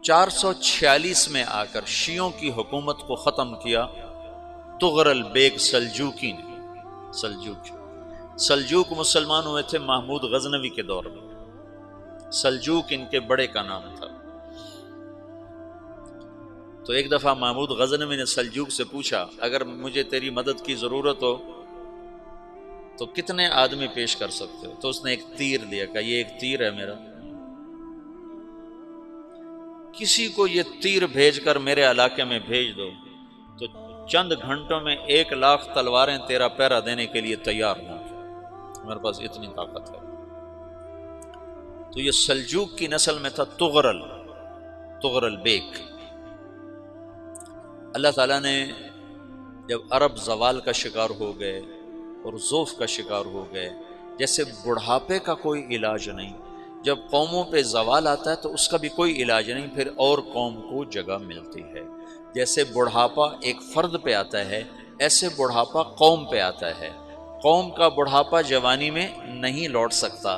446 میں آ کر شیعوں کی حکومت کو ختم کیا تغرل بیگ سلجوکی نے۔ سلجوک مسلمان ہوئے تھے محمود غزنوی کے دور میں، سلجوک ان کے بڑے کا نام تھا۔ تو ایک دفعہ محمود غزنوی نے سلجوک سے پوچھا اگر مجھے تیری مدد کی ضرورت ہو تو کتنے آدمی پیش کر سکتے ہو؟ تو اس نے ایک تیر دیا، کہا یہ ایک تیر ہے میرا، کسی کو یہ تیر بھیج کر میرے علاقے میں بھیج دو تو چند گھنٹوں میں 1,00,000 تلواریں تیرا پہرا دینے کے لیے تیار ہوں، میرے پاس اتنی طاقت ہے۔ تو یہ سلجوک کی نسل میں تھا تغرل بیگ۔ اللہ تعالیٰ نے جب عرب زوال کا شکار ہو گئے اور ضعف کا شکار ہو گئے، جیسے بڑھاپے کا کوئی علاج نہیں، جب قوموں پہ زوال آتا ہے تو اس کا بھی کوئی علاج نہیں، پھر اور قوم کو جگہ ملتی ہے۔ جیسے بڑھاپا ایک فرد پہ آتا ہے، ایسے بڑھاپا قوم پہ آتا ہے۔ قوم کا بڑھاپا جوانی میں نہیں لوٹ سکتا،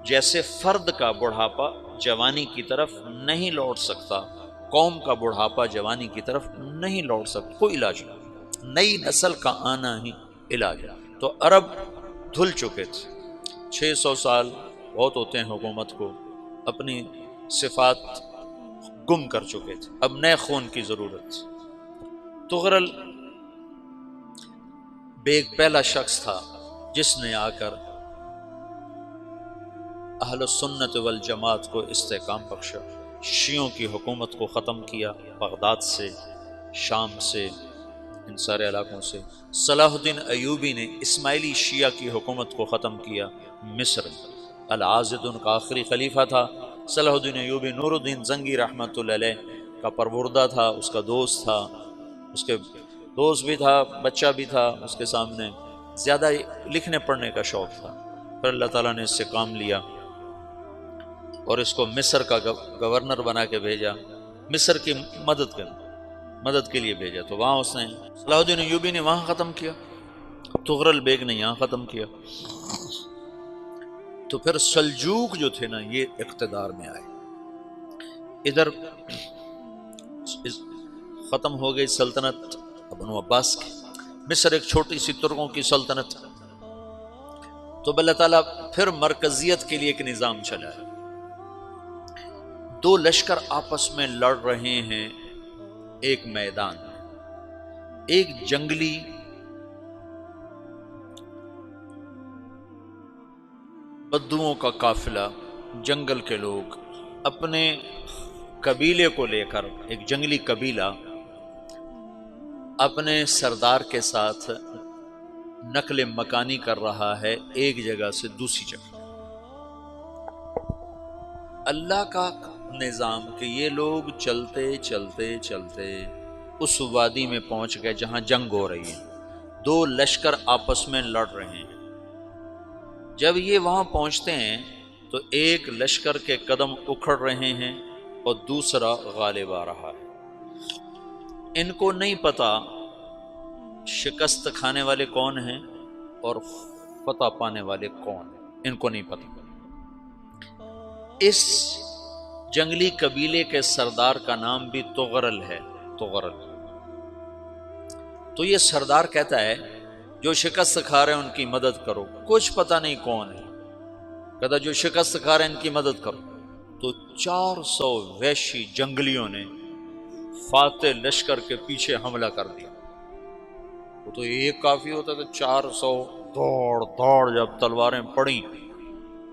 جیسے فرد کا بڑھاپا جوانی کی طرف نہیں لوٹ سکتا، قوم کا بڑھاپا جوانی کی طرف نہیں لوٹ سکتا، کوئی علاج نہیں، نئی نسل کا آنا ہی علاج ہے۔ تو عرب دھل چکے تھے، 600 سال بہت ہوتے ہیں حکومت کو، اپنی صفات گم کر چکے تھے، اب نئے خون کی ضرورت تھی۔ تغرل بیگ پہلا شخص تھا جس نے آ کر اہل سنت والجماعت کو استحکام بخشا، شیعوں کی حکومت کو ختم کیا، بغداد سے، شام سے، ان سارے علاقوں سے۔ صلاح الدین ایوبی نے اسماعیلی شیعہ کی حکومت کو ختم کیا، مصر۔ العاضد ان کا آخری خلیفہ تھا۔ صلاح الدین ایوبی نور الدین زنگی رحمۃ اللہ علیہ کا پروردہ تھا، اس کا دوست تھا، اس کے دوست بھی تھا، بچہ بھی تھا اس کے سامنے، زیادہ لکھنے پڑھنے کا شوق تھا۔ پھر اللہ تعالیٰ نے اس سے کام لیا اور اس کو مصر کا گورنر بنا کے بھیجا، مصر کی مدد کے لیے بھیجا۔ تو وہاں اس نے صلاح الدین ایوبی نے وہاں ختم کیا، تغرل بیگ نے یہاں ختم کیا۔ تو پھر سلجوک جو تھے نا یہ اقتدار میں آئے، ادھر ختم ہو گئی سلطنت بنو عباس کی، مصر ایک چھوٹی سی ترکوں کی سلطنت۔ تو اللہ تعالیٰ پھر مرکزیت کے لیے ایک نظام چلایا، دو لشکر آپس میں لڑ رہے ہیں ایک میدان میں، ایک جنگلی بدوؤں کا قافلہ، جنگل کے لوگ اپنے قبیلے کو لے کر، ایک جنگلی قبیلہ اپنے سردار کے ساتھ نقل مکانی کر رہا ہے ایک جگہ سے دوسری جگہ۔ اللہ کا نظام کہ یہ لوگ چلتے چلتے چلتے اس وادی میں پہنچ گئے جہاں جنگ ہو رہی ہے، دو لشکر آپس میں لڑ رہے ہیں۔ جب یہ وہاں پہنچتے ہیں تو ایک لشکر کے قدم اکھڑ رہے ہیں اور دوسرا غالب آ رہا ہے۔ ان کو نہیں پتا شکست کھانے والے کون ہیں اور فتح پانے والے کون ہیں، ان کو نہیں پتا۔ اس جنگلی قبیلے کے سردار کا نام بھی تغرل ہے، تغرل۔ تو یہ سردار کہتا ہے جو شکست کھا رہے ہیں ان کی مدد کرو، کچھ پتہ نہیں کون ہے، کہتا جو شکست کھا رہے ہیں ان کی مدد کرو۔ تو 400 وحشی جنگلیوں نے فاتح لشکر کے پیچھے حملہ کر دیا۔ وہ تو ایک کافی ہوتا تھا، 400 دوڑ جب تلواریں پڑیں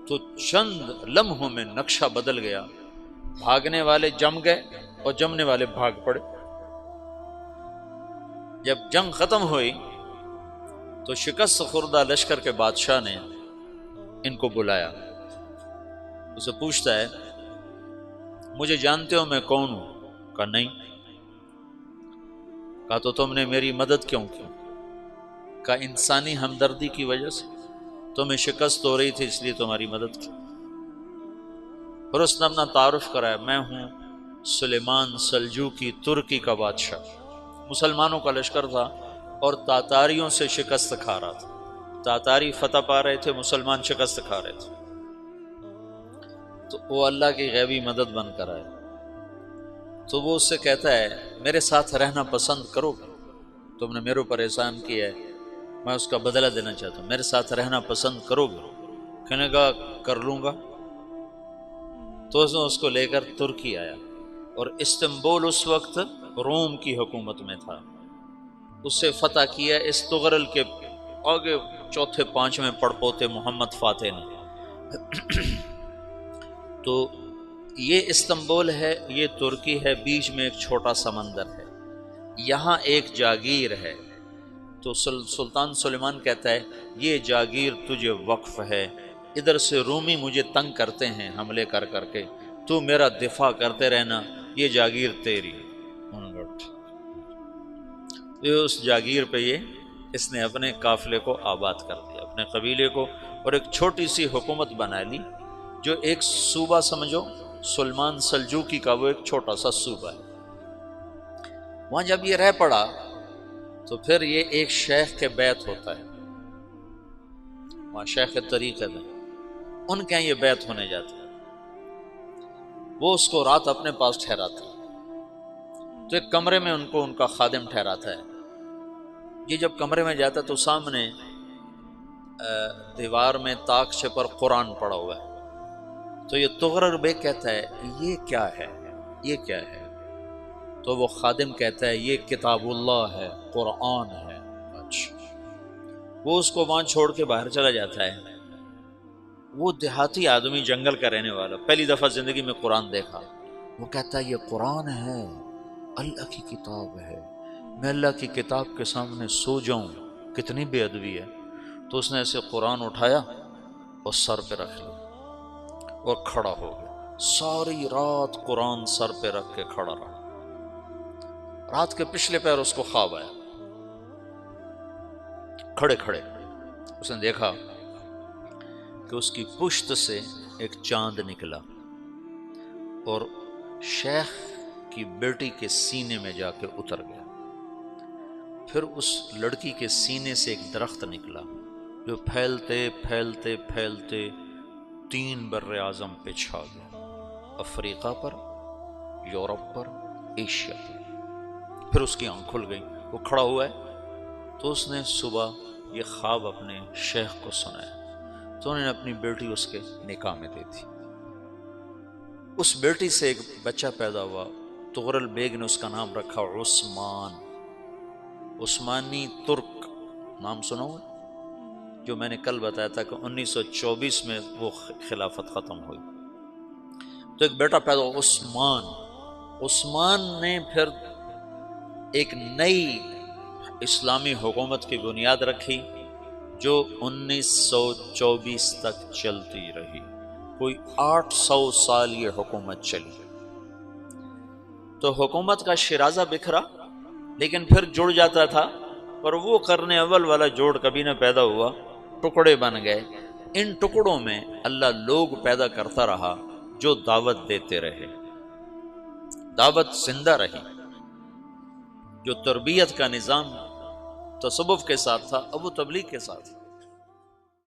تو چند لمحوں میں نقشہ بدل گیا، بھاگنے والے جم گئے اور جمنے والے بھاگ پڑے۔ جب جنگ ختم ہوئی تو شکست خوردہ لشکر کے بادشاہ نے ان کو بلایا، اسے پوچھتا ہے مجھے جانتے ہو میں کون ہوں؟ کہا نہیں۔ کہا تو تم نے میری مدد کیوں کی؟ کہا انسانی ہمدردی کی وجہ سے، تمہیں شکست ہو رہی تھی اس لیے تمہاری مدد کی۔ پھر اس نے اپنا تعارف کرایا، میں ہوں سلیمان سلجوکی، ترکی کا بادشاہ۔ مسلمانوں کا لشکر تھا اور تاتاریوں سے شکست کھا رہا تھا، تاتاری فتح پا رہے تھے، مسلمان شکست کھا رہے تھے۔ تو وہ اللہ کی غیبی مدد بن کر آئے، تو وہ اس سے کہتا ہے میرے ساتھ رہنا پسند کرو گے؟ تم نے میرے اوپر احسان کیا ہے، میں اس کا بدلہ دینا چاہتا ہوں، میرے ساتھ رہنا پسند کرو گے؟ کہنے کا کر لوں گا۔ تو اس کو لے کر ترکی آیا، اور استنبول اس وقت روم کی حکومت میں تھا، اسے فتح کیا اس تغرل کے آگے چوتھے پانچویں پڑپوتے محمد فاتح نے۔ تو یہ استنبول ہے، یہ ترکی ہے، بیچ میں ایک چھوٹا سمندر ہے، یہاں ایک جاگیر ہے۔ تو سلطان سلیمان کہتا ہے یہ جاگیر تجھے وقف ہے، ادھر سے رومی مجھے تنگ کرتے ہیں حملے کر کر کے، تو میرا دفاع کرتے رہنا، یہ جاگیر تیری۔ اس جاگیر پہ اس نے اپنے قافلے کو آباد کر دیا، اپنے قبیلے کو، اور ایک چھوٹی سی حکومت بنا لی، جو ایک صوبہ سمجھو سلمان سلجوقی کا، وہ ایک چھوٹا سا صوبہ ہے۔ وہاں جب یہ رہ پڑا تو پھر یہ ایک شیخ کے بیعت ہوتا ہے، وہاں شیخ طریقت ہے، ان کے یہ بیعت ہونے جاتا ہے، وہ اس کو رات اپنے پاس ٹھہراتا ہے، تو ایک کمرے میں ان کو ان کا خادم ٹھہراتا ہے۔ یہ جب کمرے میں جاتا ہے تو سامنے دیوار میں طاقچے پر قرآن پڑا ہوا ہے، تو یہ تغرل بیگ کہتا ہے یہ کیا ہے، یہ کیا ہے؟ تو وہ خادم کہتا ہے یہ کتاب اللہ ہے، قرآن ہے۔ اچھا، وہ اس کو وہاں چھوڑ کے باہر چلا جاتا ہے۔ وہ دیہاتی آدمی، جنگل کا رہنے والا، پہلی دفعہ زندگی میں قرآن دیکھا، وہ کہتا ہے یہ قرآن ہے، اللہ کی کتاب ہے، میں اللہ کی کتاب کے سامنے سو جاؤں، کتنی بے ادبی ہے۔ تو اس نے ایسے قرآن اٹھایا اور سر پہ رکھ لیا اور کھڑا ہو گیا، ساری رات قرآن سر پہ رکھ کے کھڑا رہا۔ رات کے پچھلے پہر اس کو خواب آیا، کھڑے کھڑے اس نے دیکھا کہ اس کی پشت سے ایک چاند نکلا اور شیخ کی بیٹی کے سینے میں جا کے اتر گیا۔ پھر اس لڑکی کے سینے سے ایک درخت نکلا جو پھیلتے پھیلتے پھیلتے 3 بر اعظم پہ چھا گیا، افریقہ پر، یورپ پر، ایشیا پر۔ پھر اس کی آنکھ کھل گئی، وہ کھڑا ہوا ہے، تو اس نے صبح یہ خواب اپنے شیخ کو سنایا، تو انہوں نے اپنی بیٹی اس کے نکاح میں دے دی۔ اس بیٹی سے ایک بچہ پیدا ہوا، تغرل بیگ نے اس کا نام رکھا عثمان، عثمانی ترک نام سنا ہوا، جو میں نے کل بتایا تھا کہ 1924 میں وہ خلافت ختم ہوئی۔ تو ایک بیٹا پیدا ہوا عثمان۔ عثمان نے پھر ایک نئی اسلامی حکومت کی بنیاد رکھی جو 1924 تک چلتی رہی، کوئی 800 سال یہ حکومت چلی۔ تو حکومت کا شیرازہ بکھرا، لیکن پھر جڑ جاتا تھا، پر وہ قرن اول والا جوڑ کبھی نہ پیدا ہوا، ٹکڑے بن گئے۔ ان ٹکڑوں میں اللہ لوگ پیدا کرتا رہا جو دعوت دیتے رہے، دعوت زندہ رہی۔ جو تربیت کا نظام تصوف کے ساتھ تھا اب وہ تبلیغ کے ساتھ،